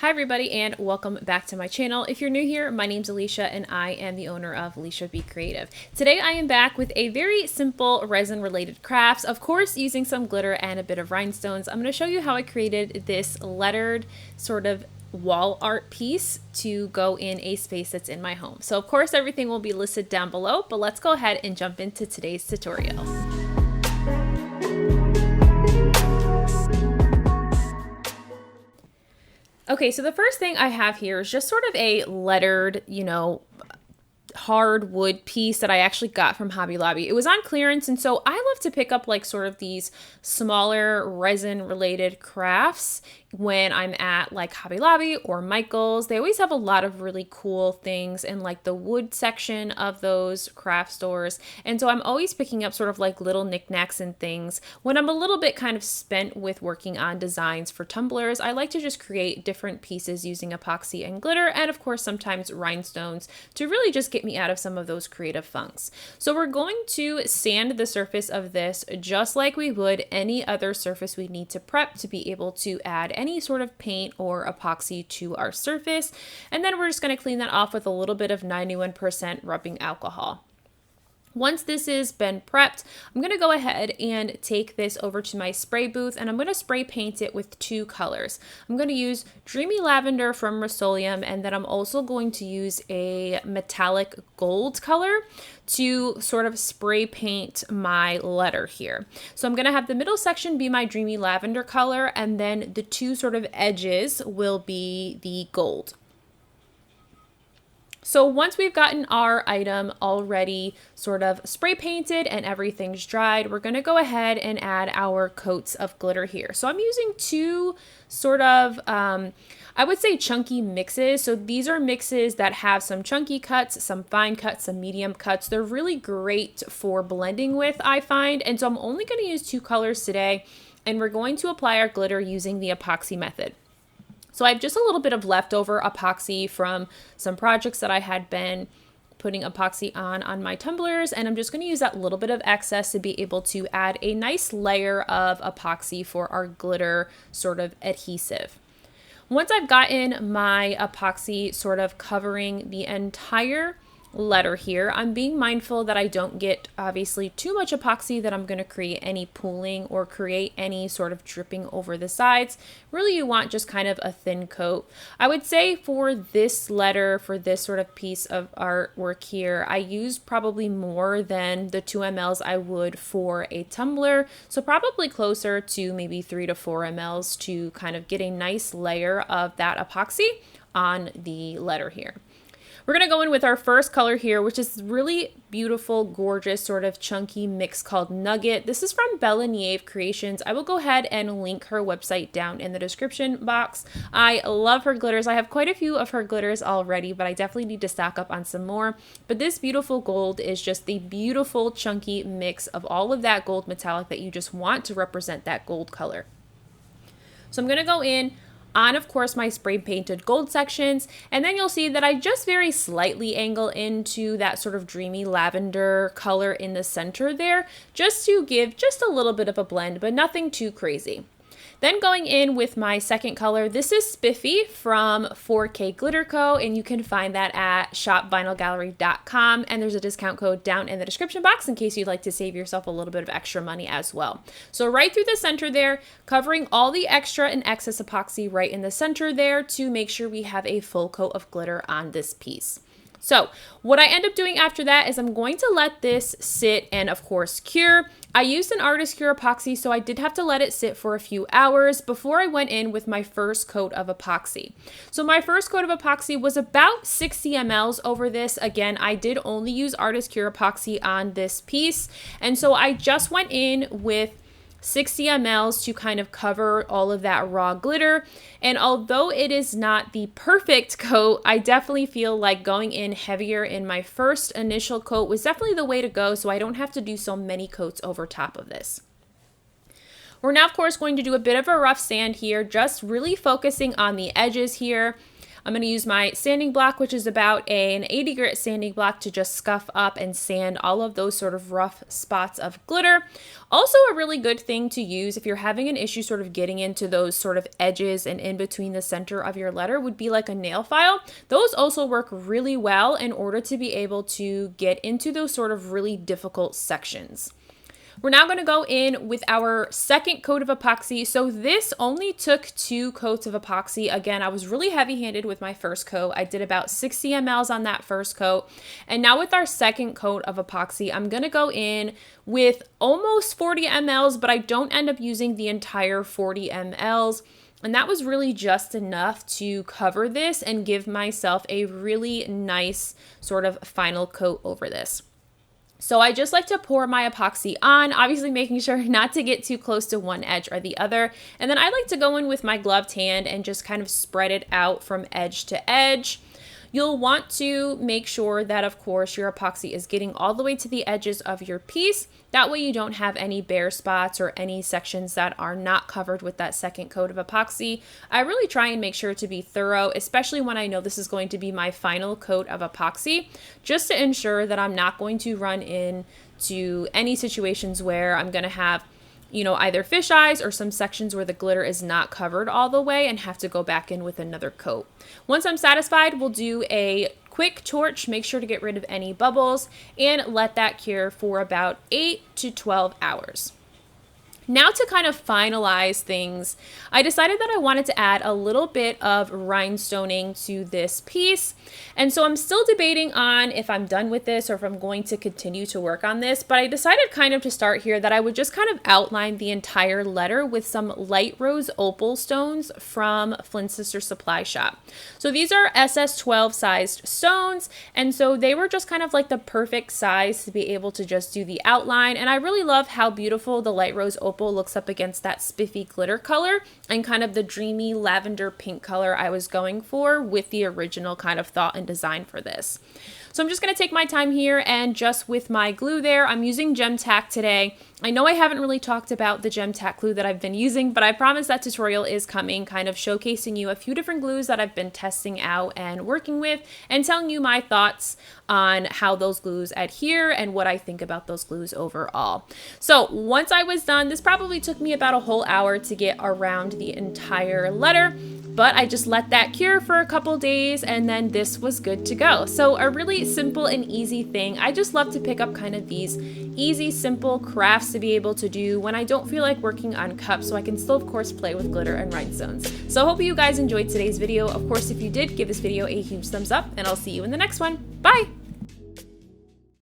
Hi everybody and welcome back to my channel. If you're new here, my name's Alicia and I am the owner of Alicia Be Creative. Today I am back with a very simple resin related crafts, of course using some glitter and a bit of rhinestones. I'm going to show you how I created this lettered sort of wall art piece to go in a space that's in my home. So of course everything will be listed down below, but let's go ahead and jump into today's tutorial. Okay, so the first thing I have here is just sort of a lettered, hard wood piece that I actually got from Hobby Lobby. It was on clearance, and so I love to pick up like sort of these smaller resin related crafts when I'm at like Hobby Lobby or Michael's. They always have a lot of really cool things in like the wood section of those craft stores. And so I'm always picking up sort of like little knickknacks and things. When I'm a little bit kind of spent with working on designs for tumblers, I like to just create different pieces using epoxy and glitter, and of course sometimes rhinestones to really just get me out of some of those creative funks. So we're going to sand the surface of this just like we would any other surface we need to prep to be able to add any sort of paint or epoxy to our surface. And then we're just going to clean that off with a little bit of 91% rubbing alcohol. Once this has been prepped, I'm going to go ahead and take this over to my spray booth and I'm going to spray paint it with two colors. I'm going to use Dreamy Lavender from Rust-Oleum, and then I'm also going to use a metallic gold color to sort of spray paint my letter here. So I'm going to have the middle section be my Dreamy Lavender color, and then the two sort of edges will be the gold. So once we've gotten our item already sort of spray painted and everything's dried, we're going to go ahead and add our coats of glitter here. So I'm using two sort of, I would say chunky mixes. So these are mixes that have some chunky cuts, some fine cuts, some medium cuts. They're really great for blending with, I find. And so I'm only going to use two colors today, and we're going to apply our glitter using the epoxy method. So I have just a little bit of leftover epoxy from some projects that I had been putting epoxy on my tumblers, and I'm just going to use that little bit of excess to be able to add a nice layer of epoxy for our glitter sort of adhesive. Once I've gotten my epoxy sort of covering the entire letter here, I'm being mindful that I don't get obviously too much epoxy that I'm going to create any pooling or create any sort of dripping over the sides. Really, you want just kind of a thin coat. I would say for this letter, for this sort of piece of artwork here, I used probably more than the 2 mLs I would for a tumbler. So probably closer to maybe 3 to 4 mLs to kind of get a nice layer of that epoxy on the letter here. We're going to go in with our first color here, which is really beautiful, gorgeous, sort of chunky mix called Nugget. This is from Bella Nieve Creations. I will go ahead and link her website down in the description box. I love her glitters. I have quite a few of her glitters already, but I definitely need to stock up on some more. But this beautiful gold is just the beautiful chunky mix of all of that gold metallic that you just want to represent that gold color. So I'm going to go in on, of course, my spray painted gold sections, and then you'll see that I just very slightly angle into that sort of dreamy lavender color in the center there, just to give just a little bit of a blend, but nothing too crazy. Then going in with my second color, this is Spiffy from 4K Glitter Co., and you can find that at shopvinylgallery.com, and there's a discount code down in the description box in case you'd like to save yourself a little bit of extra money as well. So right through the center there, covering all the extra and excess epoxy right in the center there to make sure we have a full coat of glitter on this piece. So what I end up doing after that is I'm going to let this sit and of course cure. I used an Artist Cure epoxy, so I did have to let it sit for a few hours before I went in with my first coat of epoxy. So my first coat of epoxy was about 60 mLs over this. Again, I did only use Artist Cure epoxy on this piece, and so I just went in with 60 mLs to kind of cover all of that raw glitter. And although it is not the perfect coat, I definitely feel like going in heavier in my first initial coat was definitely the way to go, so I don't have to do so many coats over top of this. We're now, of course, going to do a bit of a rough sand here, just really focusing on the edges here. I'm going to use my sanding block, which is about an 80 grit sanding block, to just scuff up and sand all of those sort of rough spots of glitter. Also, a really good thing to use if you're having an issue sort of getting into those sort of edges and in between the center of your letter would be like a nail file. Those also work really well in order to be able to get into those sort of really difficult sections. We're now going to go in with our second coat of epoxy. So this only took 2 coats of epoxy. Again, I was really heavy-handed with my first coat. I did about 60 mLs on that first coat. And now with our second coat of epoxy, I'm going to go in with almost 40 mLs, but I don't end up using the entire 40 mLs. And that was really just enough to cover this and give myself a really nice sort of final coat over this. So I just like to pour my epoxy on, obviously making sure not to get too close to one edge or the other. And then I like to go in with my gloved hand and just kind of spread it out from edge to edge. You'll want to make sure that, of course, your epoxy is getting all the way to the edges of your piece. That way you don't have any bare spots or any sections that are not covered with that second coat of epoxy. I really try and make sure to be thorough, especially when I know this is going to be my final coat of epoxy, just to ensure that I'm not going to run into any situations where I'm going to have either fish eyes or some sections where the glitter is not covered all the way and have to go back in with another coat. Once I'm satisfied, we'll do a quick torch, make sure to get rid of any bubbles, and let that cure for about 8 to 12 hours. Now to kind of finalize things, I decided that I wanted to add a little bit of rhinestoning to this piece. And so I'm still debating on if I'm done with this or if I'm going to continue to work on this, but I decided kind of to start here that I would just kind of outline the entire letter with some light rose opal stones from Flint Sister Supply Shop. So these are SS12 sized stones, and so they were just kind of like the perfect size to be able to just do the outline. And I really love how beautiful the light rose opal looks up against that spiffy glitter color and kind of the dreamy lavender pink color I was going for with the original kind of thought and design for this. So I'm just going to take my time here, and just with my glue there, I'm using gemtac today. I know I haven't really talked about the gemtac glue that I've been using, but I promise that tutorial is coming, kind of showcasing you a few different glues that I've been testing out and working with, and telling you my thoughts on how those glues adhere and what I think about those glues overall. So once I was done, this probably took me about a whole hour to get around the entire letter, but I just let that cure for a couple days, and then this was good to go. So a really simple and easy thing. I just love to pick up kind of these easy, simple crafts to be able to do when I don't feel like working on cups, so I can still, of course, play with glitter and rhinestones. So I hope you guys enjoyed today's video. Of course, if you did, give this video a huge thumbs up, and I'll see you in the next one. Bye!